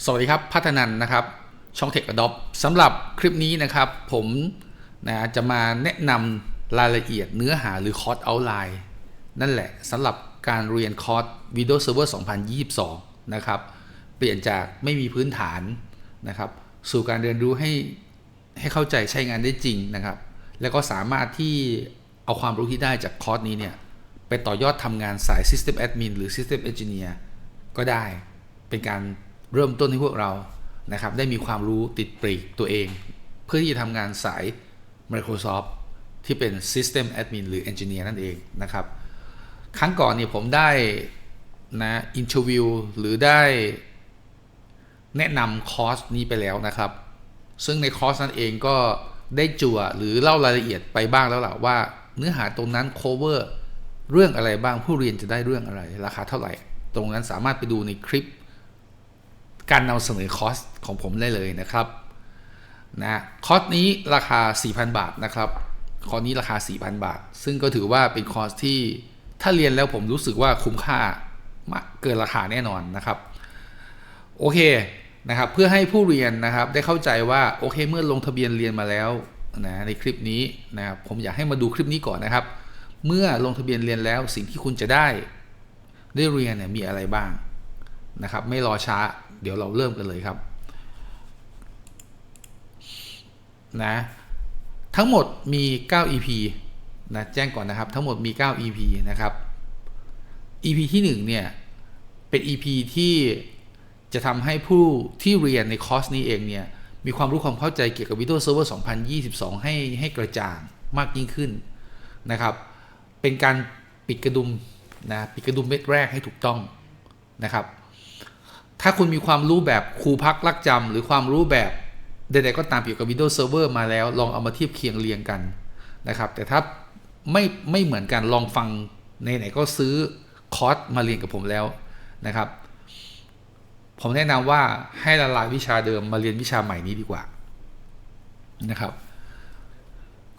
สวัสดีครับพัฒนันนะครับช่อง Tech Adopt สำหรับคลิปนี้นะครับผมจะมาแนะนำรายละเอียดเนื้อหาหรือคอร์สเอาท์ไลน์นั่นแหละสำหรับการเรียนคอร์ส Windows Server 2022นะครับเปลี่ยนจากไม่มีพื้นฐานนะครับสู่การเรียนรู้ให้เข้าใจใช้งานได้จริงนะครับแล้วก็สามารถที่เอาความรู้ที่ได้จากคอร์สนี้เนี่ยไปต่อยอดทำงานสาย System Admin หรือ System Engineer ก็ได้เป็นการเริ่มต้นให้พวกเรานะครับได้มีความรู้ติดปลีกตัวเองเพื่อที่จะทำงานสาย Microsoft ที่เป็น System Admin หรือ Engineer นั่นเองนะครับครั้งก่อนเนี่ยผมได้อินเทอร์วิวหรือได้แนะนำคอร์สนี้ไปแล้วนะครับซึ่งในคอร์สนั้นเองก็ได้จั่วหรือเล่ารายละเอียดไปบ้างแล้วล่ะว่าเนื้อหาตรงนั้น cover เรื่องอะไรบ้างผู้เรียนจะได้เรื่องอะไรราคาเท่าไหร่ตรงนั้นสามารถไปดูในคลิปการนำเสนอคอร์สของผมได้เลยนะครับคอร์สนี้ราคา 4,000 บาทนะครับคอร์สนี้ราคา 4,000 บาทซึ่งก็ถือว่าเป็นคอร์สที่ถ้าเรียนแล้วผมรู้สึกว่าคุ้มค่ามากเกินราคาแน่นอนนะครับโอเคนะครับเพื่อให้ผู้เรียนนะครับได้เข้าใจว่าโอเคเมื่อลงทะเบียนเรียนมาแล้วในคลิปนี้นะครับผมอยากให้มาดูคลิปนี้ก่อนนะครับเมื่อลงทะเบียนเรียนแล้วสิ่งที่คุณจะได้เรียนเนี่ยมีอะไรบ้างนะครับไม่รอช้าเดี๋ยวเราเริ่มกันเลยครับทั้งหมดมี 9 EP แจ้งก่อนนะครับทั้งหมดมี 9 EP นะครับ EP ที่1เนี่ยเป็น EP ที่จะทำให้ผู้ที่เรียนในคอร์สนี้เองเนี่ยมีความรู้ความเข้าใจเกี่ยวกับ Windows Server 2022ให้กระจ่างมากยิ่งขึ้นนะครับเป็นการปิดกระดุมปิดกระดุมเม็ดแรกให้ถูกต้องนะครับถ้าคุณมีความรู้แบบครูพักรักจำหรือความรู้แบบใดๆก็ตามเกี่ยวกับ Windows Server มาแล้วลองเอามาเทียบเคียงเรียงกันนะครับแต่ถ้าไม่เหมือนกันลองฟังไหนๆก็ซื้อคอร์สมาเรียนกับผมแล้วนะครับผมแนะนำว่าให้ละลายวิชาเดิมมาเรียนวิชาใหม่นี้ดีกว่านะครับ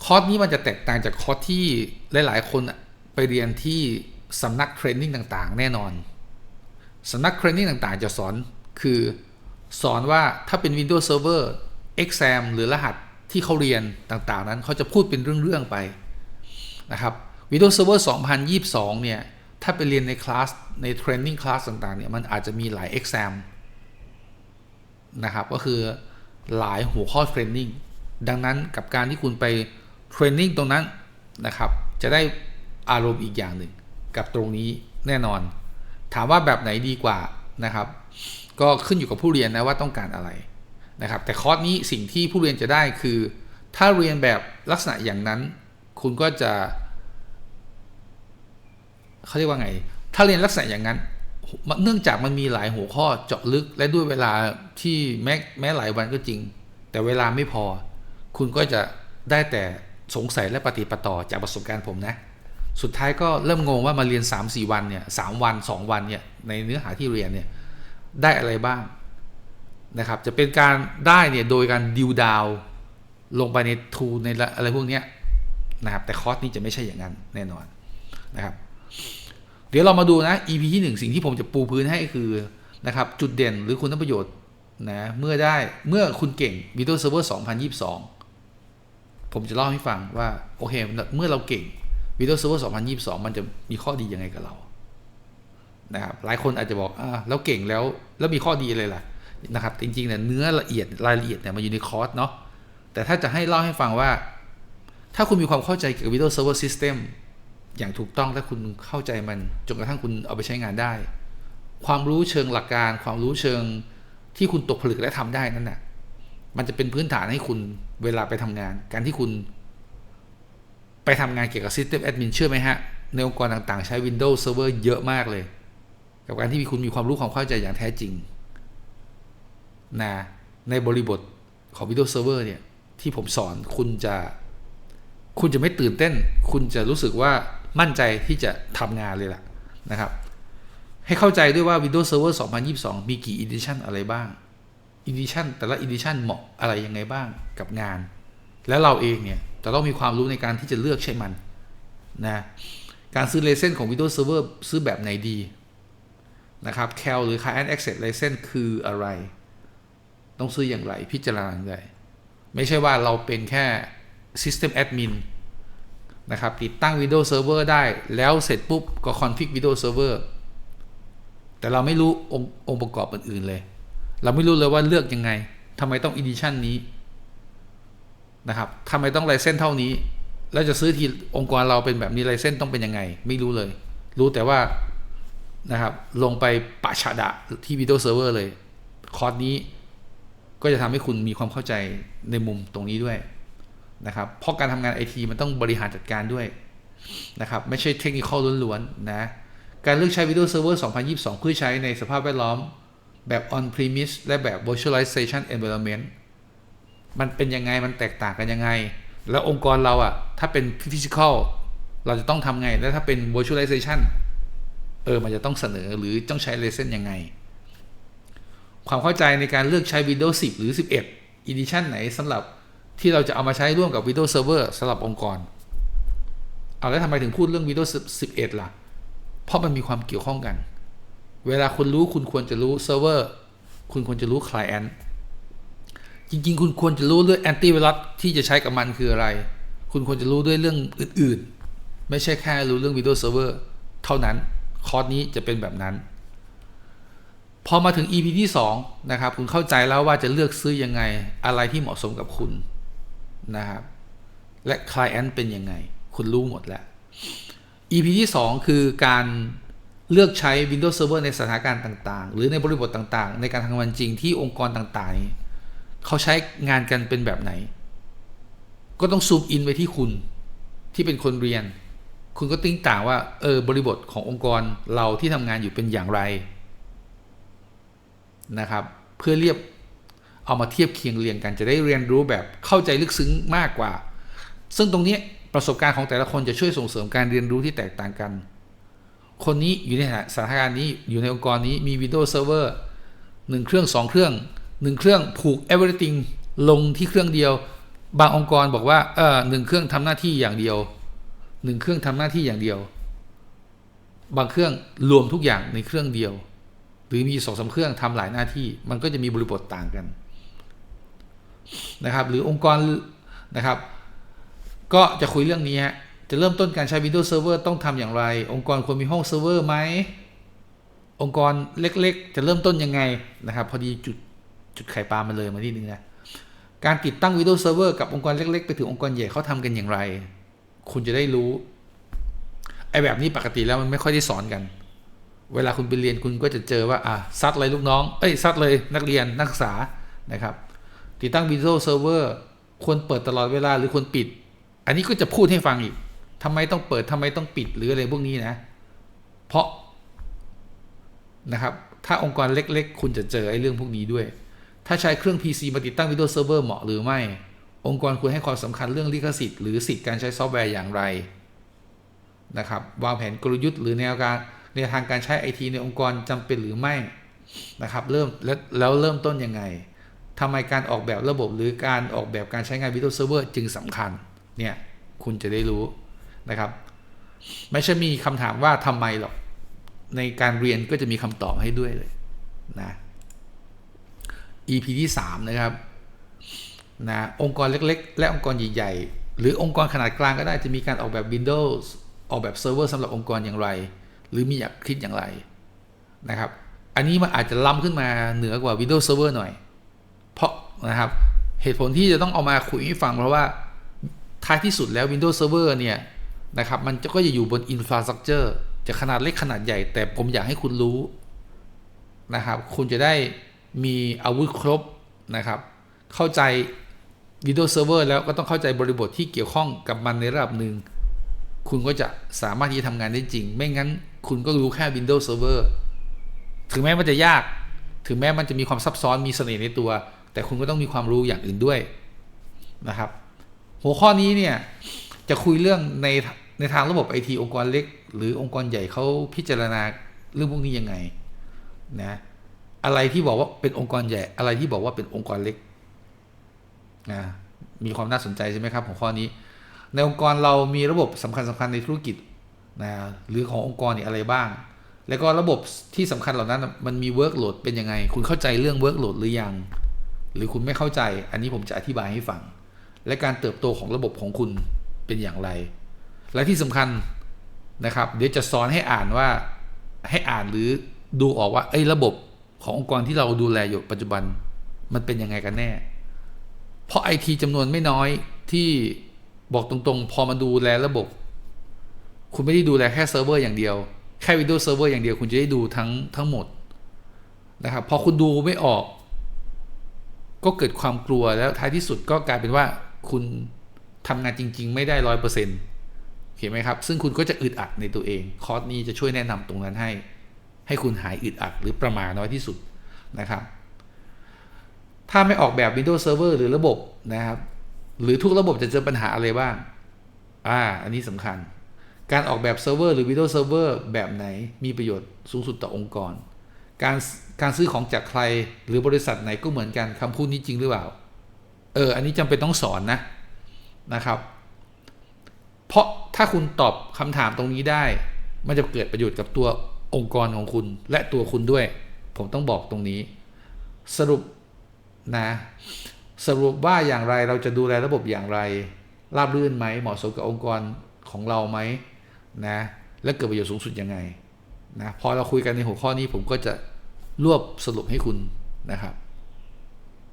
คอร์สนี้มันจะแตกต่างจากคอร์สที่หลายๆคนไปเรียนที่สำนักเทรนนิ่งต่างๆแน่นอนสำนักเทรนนิ่งต่างๆจะสอนว่าถ้าเป็น Windows Server Exam หรือรหัสที่เขาเรียนต่างๆนั้นเขาจะพูดเป็นเรื่องๆไปนะครับ Windows Server 2022เนี่ยถ้าไปเรียนในคลาสในเทรนนิ่งคลาสต่างๆเนี่ยมันอาจจะมีหลาย Exam นะครับก็คือหลายหัวข้อเทรนนิ่งดังนั้นกับการที่คุณไปเทรนนิ่งตรงนั้นนะครับจะได้อารมณ์อีกอย่างหนึ่งกับตรงนี้แน่นอนถามว่าแบบไหนดีกว่านะครับก็ขึ้นอยู่กับผู้เรียนนะว่าต้องการอะไรนะครับแต่คอร์สนี้สิ่งที่ผู้เรียนจะได้คือถ้าเรียนแบบลักษณะอย่างนั้นคุณก็จะเขาเรียกว่าไงถ้าเรียนลักษณะอย่างนั้นเนื่องจากมันมีหลายหัวข้อเจาะลึกและด้วยเวลาที่แม้หลายวันก็จริงแต่เวลาไม่พอคุณก็จะได้แต่สงสัยและปฏิปต่อจากประสบการณ์ผมนะสุดท้ายก็เริ่มงงว่ามาเรียน 3-4 วันเนี่ย3 วัน 2 วันเนี่ยในเนื้อหาที่เรียนเนี่ยได้อะไรบ้างนะครับจะเป็นการได้เนี่ยโดยการดิวดาวลงไปในทูในอะไรพวกนี้นะครับแต่คอร์สนี้จะไม่ใช่อย่างนั้นแน่นอนนะครับเดี๋ยวเรามาดูนะ EP ที่1สิ่งที่ผมจะปูพื้นให้คือนะครับจุดเด่นหรือคุณประโยชน์นะเมื่อคุณเก่ง Windows Server 2022ผมจะเล่าให้ฟังว่าโอเคเมื่อเราเก่ง Windows Server 2022มันจะมีข้อดียังไงกับเรานะครับหลายคนอาจจะบอกแล้วเก่งแล้วมีข้อดีอะไรล่ะนะครับจริงๆเนี่ยเนื้อละเอียดรายละเอียดเนี่ยมันอยู่ในคอร์สเนาะแต่ถ้าจะให้เล่าให้ฟังว่าถ้าคุณมีความเข้าใจเกี่ยวกับ Windows Server System อย่างถูกต้องถ้าคุณเข้าใจมันจนกระทั่งคุณเอาไปใช้งานได้ความรู้เชิงหลักการความรู้เชิงที่คุณตกผลึกและทำได้นั่นน่ะมันจะเป็นพื้นฐานให้คุณเวลาไปทำงานการที่คุณไปทำงานเกี่ยวกับ System Admin เชื่อไหมฮะในองค์กรต่างๆใช้ Windows Server เยอะมากเลยกับการที่คุณมีความรู้ความเข้าใจอย่างแท้จริงในบริบทของ Windows Server เนี่ยที่ผมสอนคุณจะไม่ตื่นเต้นคุณจะรู้สึกว่ามั่นใจที่จะทำงานเลยล่ะนะครับให้เข้าใจด้วยว่า Windows Server 2022มีกี่ Edition อะไรบ้าง Edition แต่ละ Edition เหมาะอะไรยังไงบ้างกับงานแล้วเราเองเนี่ยจะต้องมีความรู้ในการที่จะเลือกใช้มันการซื้อ License ของ Windows Server ซื้อแบบไหนดีนะครับ CAL หรือ Client Access License คืออะไร ต้องซื้ออย่างไรพิจารณาอย่างไรไม่ใช่ว่าเราเป็นแค่ System Admin นะครับติดตั้ง Windows Server ได้แล้วเสร็จปุ๊บก็ config Windows Server แต่เราไม่รู้องค์ประกอบอื่นๆเลยเราไม่รู้เลยว่าเลือกยังไงทำไมต้อง Edition นี้นะครับทำไมต้องไลเซนส์เท่านี้แล้วจะซื้อที่องค์กรเราเป็นแบบนี้ไลเซนส์ต้องเป็นยังไงไม่รู้เลยรู้แต่ว่านะครับลงไปปะฉะดะที่ Windows Server เลยคอร์สนี้ก็จะทำให้คุณมีความเข้าใจในมุมตรงนี้ด้วยนะครับเพราะการทำงาน IT มันต้องบริหารจัดการด้วยนะครับไม่ใช่เทคนิคล้วนๆนะการเลือกใช้ Windows Server 2022 เพื่อใช้ในสภาพแวดล้อมแบบ on-premise และแบบ virtualization environment มันเป็นยังไงมันแตกต่างกันยังไงแล้วองค์กรเราถ้าเป็น physical เราจะต้องทำไงแล้วถ้าเป็น virtualization มันจะต้องเสนอหรือต้องใช้ license ยังไงความเข้าใจในการเลือกใช้ Windows 10 หรือ 11 Edition ไหนสำหรับที่เราจะเอามาใช้ร่วมกับ Windows Server สำหรับองค์กรแล้วทำไมถึงพูดเรื่อง Windows 11 ล่ะเพราะมันมีความเกี่ยวข้องกันเวลาคุณรู้คุณควรจะรู้ Server คุณควรจะรู้ Client จริงๆคุณควรจะรู้เรื่อง Antivirus ที่จะใช้กับมันคืออะไรคุณควรจะรู้ด้วยเรื่องอื่นๆไม่ใช่แค่รู้เรื่อง Windows Server เท่านั้นคอร์สนี้จะเป็นแบบนั้นพอมาถึง EP ที่2นะครับคุณเข้าใจแล้วว่าจะเลือกซื้อยังไงอะไรที่เหมาะสมกับคุณนะครับและ Client เป็นยังไงคุณรู้หมดแล้ว EP ที่2คือการเลือกใช้ Windows Server ในสถานการณ์ต่างๆหรือในบริบทต่างๆในการทำงานจริงที่องค์กรต่างๆเขาใช้งานกันเป็นแบบไหนก็ต้องซูมอินไปที่คุณที่เป็นคนเรียนคุณก็ติ้งต่างว่าบริบทขององค์กรเราที่ทำงานอยู่เป็นอย่างไรนะครับเพื่อเอามาเทียบเคียงเรียงกันจะได้เรียนรู้แบบเข้าใจลึกซึ้งมากกว่าซึ่งตรงนี้ประสบการณ์ของแต่ละคนจะช่วยส่งเสริมการเรียนรู้ที่แตกต่างกันคนนี้อยู่ในสถานการณ์นี้อยู่ในองค์กรนี้มี Windows Server 1 เครื่อง 2 เครื่อง1เครื่องผูก everything ลงที่เครื่องเดียวบางองค์กรบอกว่า1 เครื่องทำหน้าที่อย่างเดียว1 เครื่องทำหน้าที่อย่างเดียวบางเครื่องรวมทุกอย่างในเครื่องเดียวหรือมี 2-3 เครื่องทำหลายหน้าที่มันก็จะมีบริบทต่างกันนะครับหรือองค์กรนะครับก็จะคุยเรื่องนี้จะเริ่มต้นการใช้ Windows Server ต้องทำอย่างไรองค์กรควรมีห้องเซิร์ฟเวอร์ไหมองค์กรเล็กๆจะเริ่มต้นยังไงนะครับพอดีจุดไข่ปลามาเลยมาที่นึงนะการติดตั้ง Windows Server กับองค์กรเล็กๆไปถึงองค์กรใหญ่เขาทำกันอย่างไรคุณจะได้รู้แบบนี้ปกติแล้วมันไม่ค่อยได้สอนกันเวลาคุณไปเรียนคุณก็จะเจอว่าซัดเลยลูกน้องซัดเลยนักเรียนนักศึกษานะครับติดตั้ง Windows Server ควรเปิดตลอดเวลาหรือควรปิดอันนี้ก็จะพูดให้ฟังอีกทำไมต้องเปิดทำไมต้องปิดหรืออะไรพวกนี้นะเพราะนะครับถ้าองค์กรเล็กๆคุณจะเจอเรื่องพวกนี้ด้วยถ้าใช้เครื่อง PC มาติดตั้ง Windows Server เหมาะหรือไม่องค์กรควรให้ความสำคัญเรื่องลิขสิทธิ์หรือสิทธิการใช้ซอฟต์แวร์อย่างไรนะครับวางแผนกลยุทธ์หรือแนวทางการใช้ IT ในองค์กรจำเป็นหรือไม่นะครับเริ่มต้นยังไงทำไมการออกแบบระบบหรือการออกแบบการใช้งาน Windows Server จึงสำคัญเนี่ยคุณจะได้รู้นะครับไม่ใช่มีคำถามว่าทำไมหรอกในการเรียนก็จะมีคำตอบให้ด้วยเลยนะ EP ที่3นะครับนะองค์กรเล็กๆและองค์กรใหญ่ๆหรือองค์กรขนาดกลางก็ได้จะมีการออกแบบ Windows ออกแบบเซิร์ฟเวอร์สำหรับองค์กรอย่างไรหรือมีอยากคิดอย่างไรนะครับอันนี้มันอาจจะล้ำขึ้นมาเหนือกว่า Windows Server หน่อยเพราะนะครับเหตุผลที่จะต้องเอามาคุยให้ฟังเพราะว่าท้ายที่สุดแล้ว Windows Server เนี่ยนะครับมันก็จะอยู่บน Infrastructure จะขนาดเล็กขนาดใหญ่แต่ผมอยากให้คุณรู้นะครับคุณจะได้มีอาวุธครบนะครับเข้าใจ Windows Server แล้วก็ต้องเข้าใจบริบทที่เกี่ยวข้องกับมันในระดับหนึ่งคุณก็จะสามารถที่จะทำงานได้จริงไม่งั้นคุณก็รู้แค่ Windows Server ถึงแม้มันจะยากถึงแม้มันจะมีความซับซ้อนมีเสน่ห์ในตัวแต่คุณก็ต้องมีความรู้อย่างอื่นด้วยนะครับหัวข้อนี้เนี่ยจะคุยเรื่องในทางระบบ IT องค์กรเล็กหรือองค์กรใหญ่เขาพิจารณาเรื่องพวกนี้ยังไงนะอะไรที่บอกว่าเป็นองค์กรใหญ่อะไรที่บอกว่าเป็นองค์กรเล็กนะมีความน่าสนใจใช่ไหมครับหัวข้อนี้ในองค์กรเรามีระบบสำคัญในธุรกิจนะหรือขององค์กรนี่อะไรบ้างแล้วก็ระบบที่สำคัญเหล่านั้นมันมี workload เป็นยังไงคุณเข้าใจเรื่อง workload หรือยัง หรือคุณไม่เข้าใจอันนี้ผมจะอธิบายให้ฟังและการเติบโตของระบบของคุณเป็นอย่างไรและที่สำคัญนะครับเดี๋ยวจะสอนให้อ่านหรือดูออกว่าระบบขององค์กรที่เราดูแลอยู่ปัจจุบันมันเป็นยังไงกันแน่เพราะไอทีจำนวนไม่น้อยที่บอกตรงๆพอมาดูแลระบบคุณไม่ได้ดูแลแค่เซิร์ฟเวอร์อย่างเดียวแค่ Windows Server อย่างเดียวคุณจะได้ดูทั้งหมดนะครับพอคุณดูไม่ออกก็เกิดความกลัวแล้วท้ายที่สุดก็กลายเป็นว่าคุณทำงานจริงๆไม่ได้ 100%เห็นไหมครับซึ่งคุณก็จะอึดอัดในตัวเองคอร์สนี้จะช่วยแนะนำตรงนั้นให้คุณหายอึดอัดหรือประมาทน้อยที่สุดนะครับถ้าไม่ออกแบบ Windows Server หรือระบบนะครับหรือทุกระบบจะเจอปัญหาอะไรบ้างอันนี้สำคัญการออกแบบเซิร์ฟเวอร์หรือ Windows Server แบบไหนมีประโยชน์สูงสุดต่อองค์กรการซื้อของจากใครหรือบริษัทไหนก็เหมือนกันคำพูดนี้จริงหรือเปล่าอันนี้จำเป็นต้องสอนนะครับเพราะถ้าคุณตอบคำถามตรงนี้ได้มันจะเกิดประโยชน์กับตัวองค์กรของคุณและตัวคุณด้วยผมต้องบอกตรงนี้สรุปว่าอย่างไรเราจะดูแลระบบอย่างไรราบรื่นไหมเหมาะสมกับองค์กรของเราไหมและเกิดประโยชน์สูงสุดยังไงพอเราคุยกันในหัวข้อนี้ผมก็จะรวบสรุปให้คุณนะครับ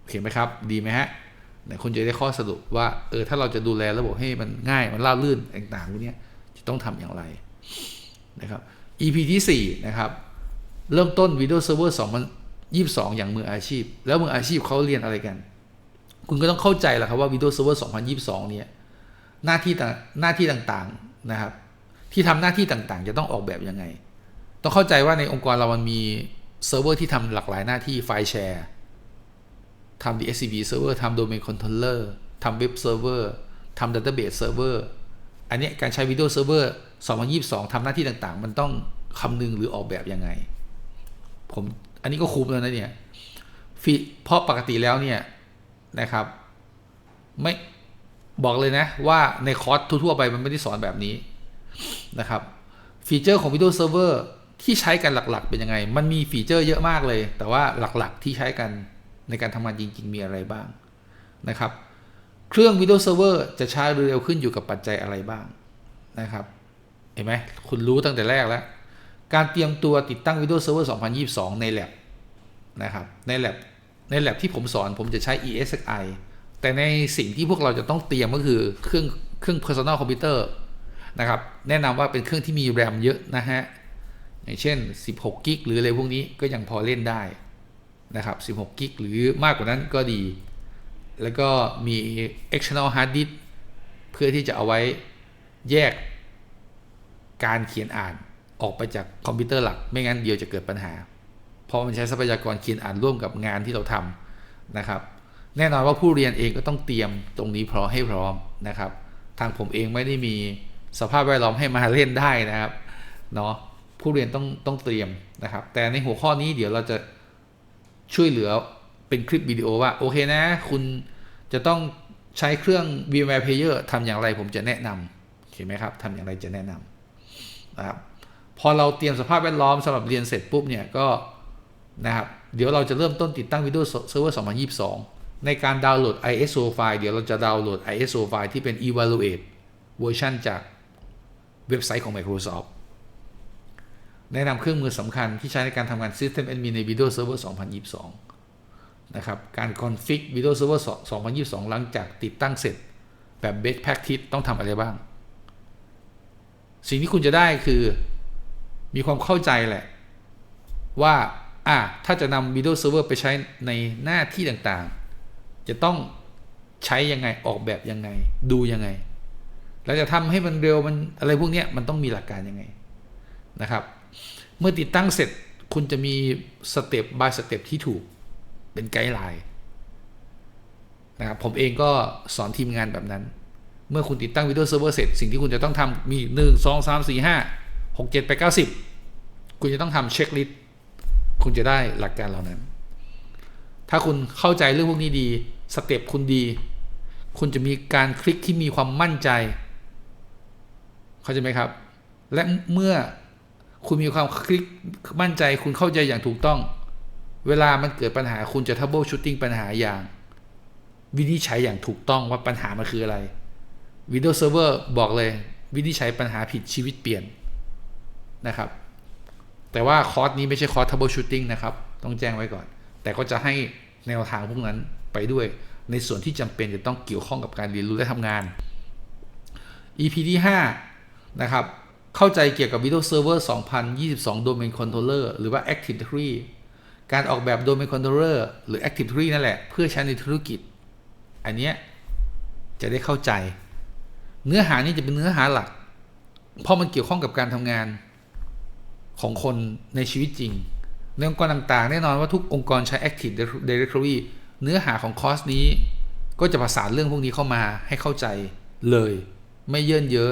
เห็นไหมครับดีไหมฮะคุณจะได้ข้อสรุปว่าถ้าเราจะดูแลระบบให้มันง่ายมันราบรื่นต่างๆพวกนี้จะต้องทำอย่างไรนะครับ EP ที่4นะครับเริ่มต้น Windows Server 2022อย่างมืออาชีพแล้วมืออาชีพเขาเรียนอะไรกันคุณก็ต้องเข้าใจแหละครับว่า Windows Server 2022เนี่ยหน้าที่ต่างๆนะครับที่ทำหน้าที่ต่างๆจะต้องออกแบบยังไงต้องเข้าใจว่าในองค์กรเรามันมีเซิร์ฟเวอร์ที่ทำหลากหลายหน้าที่ไฟล์แชร์ทำ DHCP server ทำ domain controller ทำ web server ทำ database server อันนี้การใช้ Windows Server 2022ทำหน้าที่ต่างๆมันต้องคำนึงหรือออกแบบยังไงอันนี้ก็คุ้มแล้วนะเนี่ยเพราะปกติแล้วเนี่ยนะครับไม่บอกเลยนะว่าในคอร์สทั่วๆไปมันไม่ได้สอนแบบนี้นะครับฟีเจอร์ของ Windows Server ที่ใช้กันหลักๆเป็นยังไงมันมีฟีเจอร์เยอะมากเลยแต่ว่าหลักๆที่ใช้กันในการทำงานจริงๆมีอะไรบ้างนะครับเครื่อง Windows Server จะช้าหรือเร็วขึ้นอยู่กับปัจจัยอะไรบ้างนะครับเห็นไหมคุณรู้ตั้งแต่แรกแล้วการเตรียมตัวติดตั้ง Windows Server 2022ใน lab นะครับใน lab ที่ผมสอนผมจะใช้ ESXi แต่ในสิ่งที่พวกเราจะต้องเตรียมก็คือเครื่อง personal computer นะครับแนะนำว่าเป็นเครื่องที่มี RAM เยอะนะฮะอย่างเช่น16กิกหรืออะไรพวกนี้ก็ยังพอเล่นได้นะครับ16กิกหรือมากกว่านั้นก็ดีแล้วก็มี external hard disk เพื่อที่จะเอาไว้แยกการเขียนอ่านออกไปจากคอมพิวเตอร์หลักไม่งั้นเดี๋ยวจะเกิดปัญหาเพราะมันใช้ทรัพยากรเขียนอ่านร่วมกับงานที่เราทำนะครับแน่นอนว่าผู้เรียนเองก็ต้องเตรียมตรงนี้ให้พร้อมนะครับทางผมเองไม่ได้มีสภาพแวดล้อมให้มาเล่นได้นะครับเนาะผู้เรียนต้องเตรียมนะครับแต่ในหัวข้อนี้เดี๋ยวเราจะช่วยเหลือเป็นคลิปวิดีโอว่าโอเคนะคุณจะต้องใช้เครื่อง VMware Player ทำอย่างไรผมจะแนะนำเห็นไหมครับทำอย่างไรจะแนะนำนะครับพอเราเตรียมสภาพแวดล้อมสำหรับเรียนเสร็จปุ๊บเนี่ยก็นะครับเดี๋ยวเราจะเริ่มต้นติดตั้ง Windows Server 2022ในการดาวน์โหลด ISO ไฟล์เดี๋ยวเราจะดาวน์โหลด ISO ไฟล์ที่เป็น Evaluate เวอร์ชันจากเว็บไซต์ของ Microsoft แนะนำเครื่องมือสำคัญที่ใช้ในการทำงาน System Admin ใน Windows Server 2022นะครับการ config Windows Server 2022หลังจากติดตั้งเสร็จแบบ best practice ต้องทำอะไรบ้างสิ่งที่คุณจะได้คือมีความเข้าใจแหละว่าถ้าจะนำ Windows Server ไปใช้ในหน้าที่ต่างๆจะต้องใช้ยังไงออกแบบยังไงดูยังไงแล้วจะทำให้มันเร็วมันอะไรพวกนี้มันต้องมีหลักการยังไงนะครับเมื่อติดตั้งเสร็จคุณจะมีสเต็ป by สเต็ปที่ถูกเป็นไกด์ไลน์นะครับผมเองก็สอนทีมงานแบบนั้นเมื่อคุณติดตั้ง Windows Server เสร็จสิ่งที่คุณจะต้องทำมี1 2 3 4 5 6 7 8 9 10คุณจะต้องทำเช็คลิสต์คุณจะได้หลักการเหล่านั้นถ้าคุณเข้าใจเรื่องพวกนี้ดีสเต็ปคุณดีคุณจะมีการคลิกที่มีความมั่นใจเข้าใจไหมครับและเมื่อคุณมีความคลิกมั่นใจคุณเข้าใจอย่างถูกต้อง เวลามันเกิดปัญหาคุณจะ troubleshooting ปัญหาอย่างวินิจฉัยอย่างถูกต้องว่าปัญหามันคืออะไร Windows Server บอกเลยวินิจฉัยปัญหาผิดชีวิตเปลี่ยนนะครับแต่ว่าคอร์สนี้ไม่ใช่คอร์ส troubleshooting นะครับต้องแจ้งไว้ก่อนแต่ก็จะให้แนวทางพวกนั้นไปด้วยในส่วนที่จำเป็นจะต้องเกี่ยวข้องกับการเรียนรู้และทำงาน EP ที่5นะครับเข้าใจเกี่ยวกับ Windows Server 2022 Domain Controller หรือว่า Active Directory การออกแบบ Domain Controller หรือ Active Directory นั่นแหละเพื่อใช้ในธุรกิจอันเนี้ยจะได้เข้าใจเนื้อหานี้จะเป็นเนื้อหาหลักเพราะมันเกี่ยวข้องกับการทำงานของคนในชีวิตจริงในองค์กรต่างๆแน่นอนว่าทุกองค์กรใช้ Active Directory เนื้อหาของคอร์สนี้ก็จะประสานเรื่องพวกนี้เข้ามาให้เข้าใจเลยไม่เยินเยอะ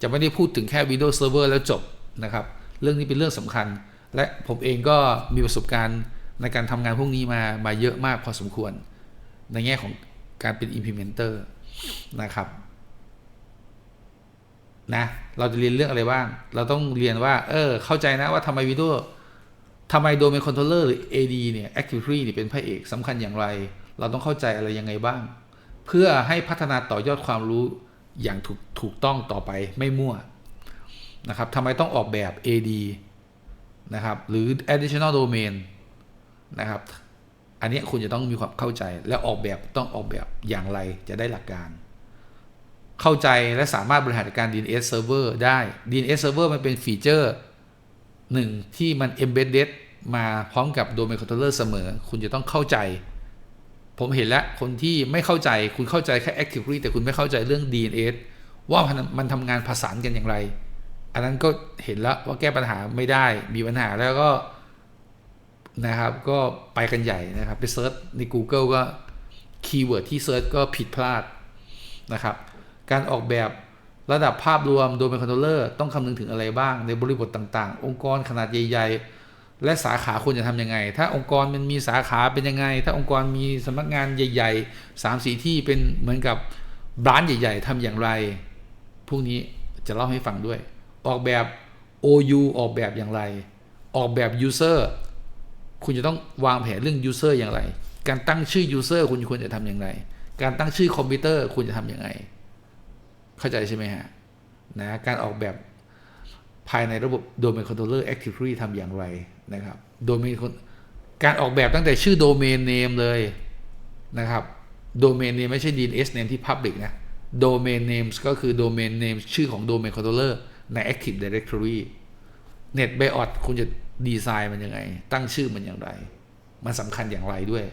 จะไม่ได้พูดถึงแค่ Windows Server แล้วจบนะครับเรื่องนี้เป็นเรื่องสำคัญและผมเองก็มีประสบการณ์ในการทำงานพวกนี้มาเยอะมากพอสมควรในแง่ของการเป็น implementer นะครับนะเราจะเรียนเรื่องอะไรบ้างเราต้องเรียนว่าเข้าใจนะว่าทำไม Windows ทำไม Domain Controller หรือ AD เนี่ย Active Directory เนี่ยเป็นพระเอกสำคัญอย่างไรเราต้องเข้าใจอะไรยังไงบ้างเพื่อให้พัฒนาต่อยอดความรู้อย่างถูกต้องต่อไปไม่มั่วนะครับทำไมต้องออกแบบ AD นะครับหรือ additional domain นะครับอันนี้คุณจะต้องมีความเข้าใจและออกแบบต้องออกแบบอย่างไรจะได้หลักการเข้าใจและสามารถบริหารจัดการ DNS server ได้ DNS server มันเป็นฟีเจอร์หนึ่งที่มัน embedded มาพร้อมกับ domain controller เสมอคุณจะต้องเข้าใจผมเห็นแล้วคนที่ไม่เข้าใจคุณเข้าใจแค่ Active Directory แต่คุณไม่เข้าใจเรื่อง DNS ว่ามันทำงานผสานกันอย่างไรอันนั้นก็เห็นแล้วว่าแก้ปัญหาไม่ได้มีปัญหาแล้วก็นะครับก็ไปกันใหญ่นะครับไปเซิร์ชใน Google ก็คีย์เวิร์ดที่เซิร์ชก็ผิดพลาดนะครับการออกแบบระดับภาพรวม Domain Controller ต้องคำนึงถึงอะไรบ้างในบริบทต่างๆองค์กรขนาดใหญ่ๆและสาขาควรจะทำยังไงถ้าองค์กรมันมีสาขาเป็นยังไงถ้าองค์กรมีสำนักงานใหญ่ๆ 3-4 ที่เป็นเหมือนกับร้านใหญ่ๆทำอย่างไรพวกนี้จะเล่าให้ฟังด้วยออกแบบ OU ออกแบบอย่างไรออกแบบ User คุณจะต้องวางแผนเรื่อง User อย่างไรการตั้งชื่อ User คุณควรจะทำอย่างไรการตั้งชื่อคอมพิวเตอร์คุณจะทำอย่างไรเข้าใจใช่ไหมฮะนะการออกแบบภายในระบบ Domain Controller Active Directory ทำอย่างไรนะครับการออกแบบตั้งแต่ชื่อ Domain Name เลยนะครับ Domain Name ไม่ใช่ DNS Name ที่ Public นะ Domain Names ก็คือ Domain Name ชื่อของ Domain Controller ใน Active Directory NetBIOS คุณจะดีไซน์มันยังไงตั้งชื่อมันอย่างไรมันสำคัญอย่างไรด้วย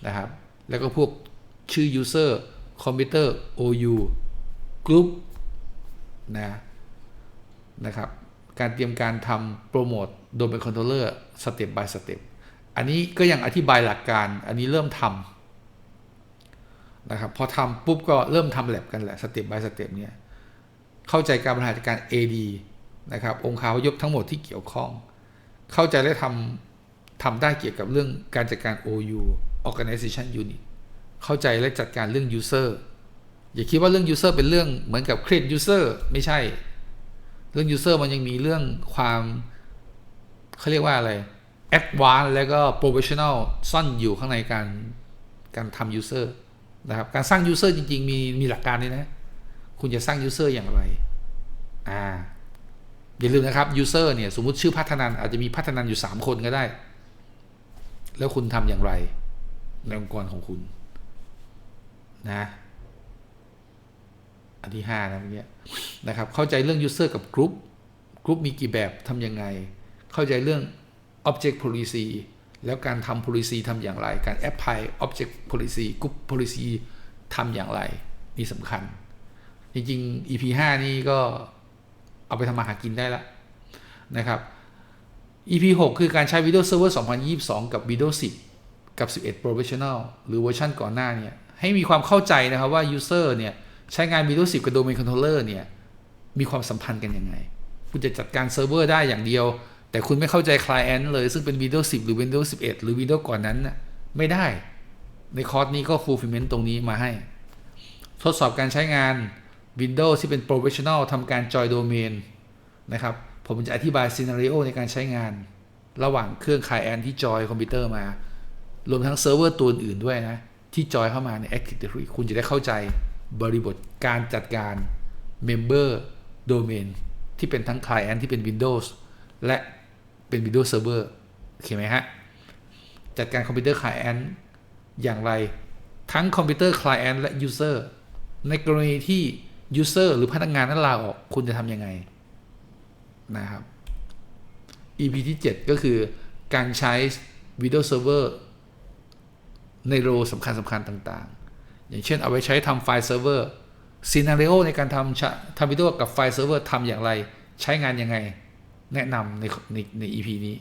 นะครับแล้วก็พวกชื่อ User Computer OU Group นะครับการเตรียมการทำโปรโมท Domain Controller Step by Step อันนี้ก็ยังอธิบายหลักการอันนี้เริ่มทำนะครับพอทำปุ๊บก็เริ่มทำแลบกันแหละ Step by Step เนี่ยเข้าใจการบริหารจัดการ AD นะครับองค์คาพยพทั้งหมดที่เกี่ยวข้องเข้าใจและทำได้เกี่ยวกับเรื่องการจัดการ OU Organization Unit เข้าใจและจัดการเรื่อง User อย่าคิดว่าเรื่อง User เป็นเรื่องเหมือนกับ Create User ไม่ใช่เรื่อง User มันยังมีเรื่องความเขาเรียกว่าอะไร Advanced แล้วก็ Professional ซ่อนอยู่ข้างในการทำ User นะครับการสร้าง User จริงๆมีหลักการด้วยนะคุณจะสร้าง User อย่างไรอย่าลืมนะครับ User เนี่ยสมมุติชื่อพัฒนันอาจจะมีพัฒนันอยู่3คนก็ได้แล้วคุณทำอย่างไรในองค์กรของคุณนะอันที่5นะเมื่อกี้นะครับเข้าใจเรื่อง User กับ Group มีกี่แบบทำยังไงเข้าใจเรื่อง Object Policy แล้วการทำ Policy ทำอย่างไรการ Apply Object Policy Group Policy ทำอย่างไรนี่สำคัญจริงๆ EP 5นี่ก็เอาไปทำมาหากินได้แล้วนะครับ EP 6คือการใช้ Windows Server 2022 กับ Windows 10 กับ 11 Professional หรือเวอร์ชันก่อนหน้าเนี่ยให้มีความเข้าใจนะครับว่า User เนี่ยใช้งาน Windows 10 กับ Domain Controller เนี่ยมีความสัมพันธ์กันยังไงคุณจะจัดการเซิร์ฟเวอร์ได้อย่างเดียวแต่คุณไม่เข้าใจ Client เลยซึ่งเป็น Windows 10 หรือ Windows 11 หรือ Windows ก่อนนั้นนะไม่ได้ในคอร์สนี้ก็ fulfillment ตรงนี้มาให้ทดสอบการใช้งาน Windows ที่เป็น Professional ทำการ Join Domain นะครับผมจะอธิบาย Scenario ในการใช้งาน ระหว่างเครื่อง Client ที่จอยคอมพิวเตอร์มารวมทั้งเซิร์ฟเวอร์ตัวอื่นด้วยนะที่จอยเข้ามาใน Active Directory คุณจะได้เข้าใจบริบทการจัดการ Member Domain ที่เป็นทั้ง Client ที่เป็น Windows และเป็น Windows Server โอเคไหมฮะจัดการคอมพิวเตอร์ Client อย่างไรทั้งคอมพิวเตอร์ Client และ User ในกรณีที่ User หรือพนักงานนั้นลาออกคุณจะทำยังไงนะครับ EP ที่ 7 ก็คือการใช้ Windows Server ในโรสำคัญต่างๆอย่างเช่นเอาไว้ใช้ทำไฟล์เซิร์ฟเวอร์ซีนาริโอในการทำวิดีโอกับไฟล์เซิร์ฟเวอร์ทำอย่างไรใช้งานยังไงแนะนำใน EP นี้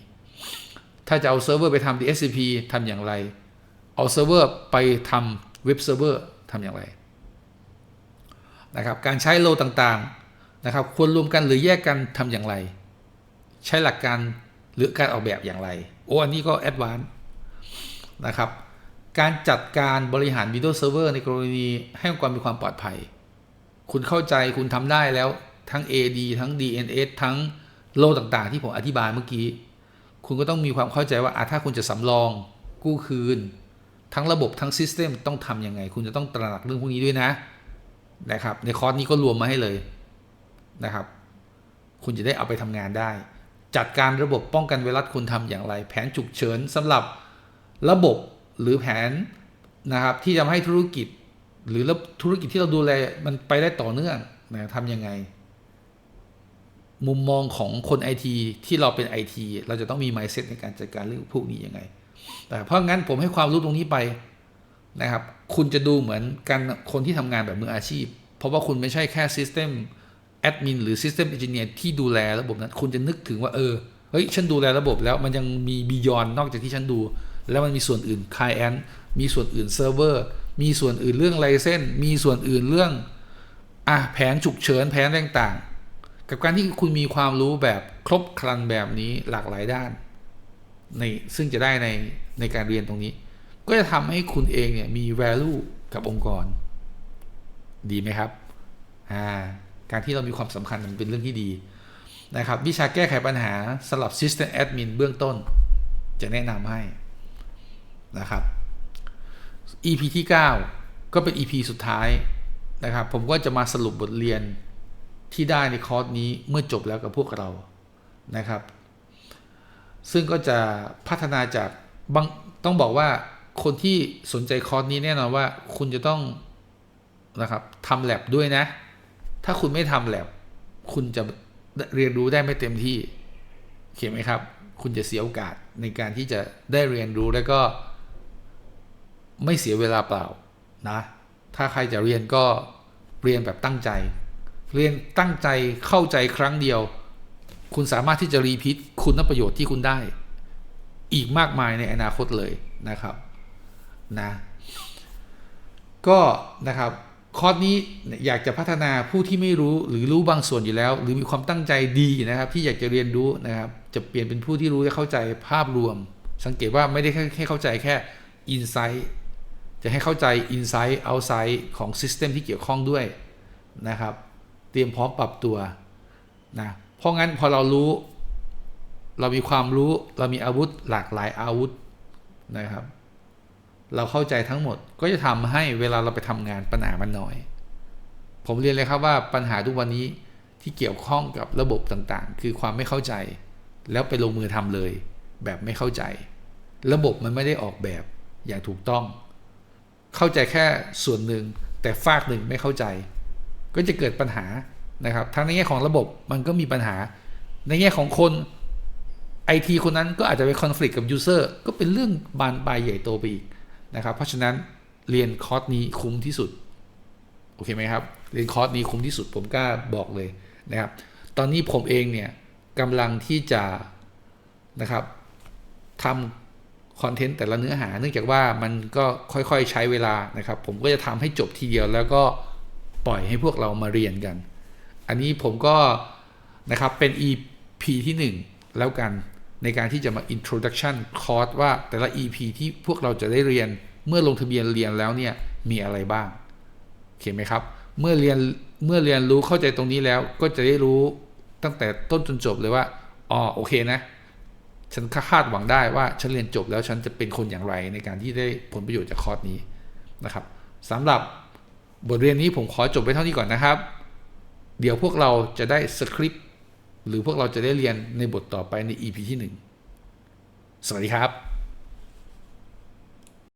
ถ้าจะเอาเซิร์ฟเวอร์ไปทำ DHCP ทำอย่างไรเอาเซิร์ฟเวอร์ไปทำเว็บเซิร์ฟเวอร์ทำอย่างไรนะครับการใช้โลต่างๆนะครับควรรวมกันหรือแยกกันทำอย่างไรใช้หลักการหรือการออกแบบอย่างไรอันนี้ก็แอดวานซ์นะครับการจัดการบริหาร Windows Server ในกรณีให้ความมีความปลอดภัยคุณเข้าใจคุณทำได้แล้วทั้ง AD ทั้ง DNS ทั้งโลต่างๆที่ผมอธิบายเมื่อกี้คุณก็ต้องมีความเข้าใจว่าถ้าคุณจะสำรองกู้คืนทั้งระบบทั้ง System ต้องทำยังไงคุณจะต้องตระหนักเรื่องพวกนี้ด้วยนะครับในคอร์สนี้ก็รวมมาให้เลยนะครับคุณจะได้เอาไปทำงานได้จัดการระบบป้องกันไวรัสคุณทำอย่างไรแผนฉุกเฉินสำหรับระบบหรือแผนนะครับที่จะให้ธุรกิจหรือธุรกิจที่เราดูแลมันไปได้ต่อเนื่องนะทำยังไงมุมมองของคน IT ที่เราเป็น IT เราจะต้องมี mindset ในการจัดการเรื่องพวกนี้ยังไงแต่เพราะงั้นผมให้ความรู้ตรงนี้ไปนะครับคุณจะดูเหมือนกันคนที่ทำงานแบบมืออาชีพเพราะว่าคุณไม่ใช่แค่ System Admin หรือ System Engineer ที่ดูแลระบบนั้นคุณจะนึกถึงว่าเฮ้ยฉันดูแลระบบแล้วมันยังมี Beyond นอกจากที่ฉันดูแล้วมันมีส่วนอื่น Client มีส่วนอื่น Server มีส่วนอื่นเรื่อง License มีส่วนอื่นเรื่องแผนฉุกเฉินแผนต่างๆกับการที่คุณมีความรู้แบบครบครันแบบนี้หลากหลายด้านซึ่งจะได้ในการเรียนตรงนี้ก็จะทำให้คุณเองเนี่ยมี value กับองค์กรดีไหมครับการที่เรามีความสำคัญมันเป็นเรื่องที่ดีนะครับวิชาแก้ไขปัญหาสำหรับ System Admin เบื้องต้นจะแนะนำให้นะครับ EP ที่ 9 ก็เป็น EP สุดท้ายนะครับผมก็จะมาสรุปบทเรียนที่ได้ในคอร์สนี้เมื่อจบแล้วกับพวกเรานะครับซึ่งก็จะพัฒนาจากต้องบอกว่าคนที่สนใจคอร์สนี้แน่นอนว่าคุณจะต้องนะครับทำ lab ด้วยนะถ้าคุณไม่ทำ lab คุณจะเรียนรู้ได้ไม่เต็มที่เขียนไหมครับคุณจะเสียโอกาสในการที่จะได้เรียนรู้แล้วก็ไม่เสียเวลาเปล่านะถ้าใครจะเรียนก็เรียนแบบตั้งใจเรียนตั้งใจเข้าใจครั้งเดียวคุณสามารถที่จะรีพีทคุณประโยชน์ที่คุณได้อีกมากมายในอนาคตเลยนะครับก็นะครับคอร์สนี้อยากจะพัฒนาผู้ที่ไม่รู้หรือรู้บางส่วนอยู่แล้วหรือมีความตั้งใจดีนะครับที่อยากจะเรียนรู้นะครับจะเปลี่ยนเป็นผู้ที่รู้และเข้าใจภาพรวมสังเกตว่าไม่ได้แค่เข้าใจแค่ Insight จะให้เข้าใจ Insight Outside ของ System ที่เกี่ยวข้องด้วยนะครับเตรียมพร้อมปรับตัวนะเพราะงั้นพอเรารู้เรามีความรู้เรามีอาวุธหลากหลายอาวุธนะครับเราเข้าใจทั้งหมดก็จะทำให้เวลาเราไปทำงานปัญหามันน้อยผมเรียนเลยครับว่าปัญหาทุกวันนี้ที่เกี่ยวข้องกับระบบต่างๆคือความไม่เข้าใจแล้วไปลงมือทำเลยแบบไม่เข้าใจระบบมันไม่ได้ออกแบบอย่างถูกต้องเข้าใจแค่ส่วนหนึ่งแต่ฝากหนึ่งไม่เข้าใจก็จะเกิดปัญหานะครับทั้งในแง่ของระบบมันก็มีปัญหาในแง่ของคน IT คนนั้นก็อาจจะไปคอนฟลิกต์กับยูเซอร์ก็เป็นเรื่องบานปลายใหญ่โตไปอีกนะครับเพราะฉะนั้นเรียนคอร์สนี้คุ้มที่สุดโอเคไหมครับเรียนคอร์สนี้คุ้มที่สุดผมกล้าบอกเลยนะครับตอนนี้ผมเองเนี่ยกำลังที่จะนะครับทำคอนเทนต์แต่ละเนื้อหาเนื่องจากว่ามันก็ค่อยๆใช้เวลานะครับผมก็จะทำให้จบทีเดียวแล้วก็ปล่อยให้พวกเรามาเรียนกันอันนี้ผมก็นะครับเป็น EP ที่1แล้วกันในการที่จะมา introduction course ว่าแต่ละ EP ที่พวกเราจะได้เรียนเมื่อลงทะเบียนเรียนแล้วเนี่ยมีอะไรบ้างเห็นไหมครับเมื่อเรียนรู้เข้าใจตรงนี้แล้วก็จะได้รู้ตั้งแต่ต้นจนจบเลยว่าโอเคนะ ฉันคาดหวังได้ว่าฉันเรียนจบแล้วฉันจะเป็นคนอย่างไรในการที่ได้ผลประโยชน์จากคอร์สนี้นะครับสำหรับบทเรียนนี้ผมขอจบไว้เท่านี้ก่อนนะครับเดี๋ยวพวกเราจะได้สคริปต์หรือพวกเราจะได้เรียนในบทต่อไปใน EP ที่ 1 สวัสดีครับ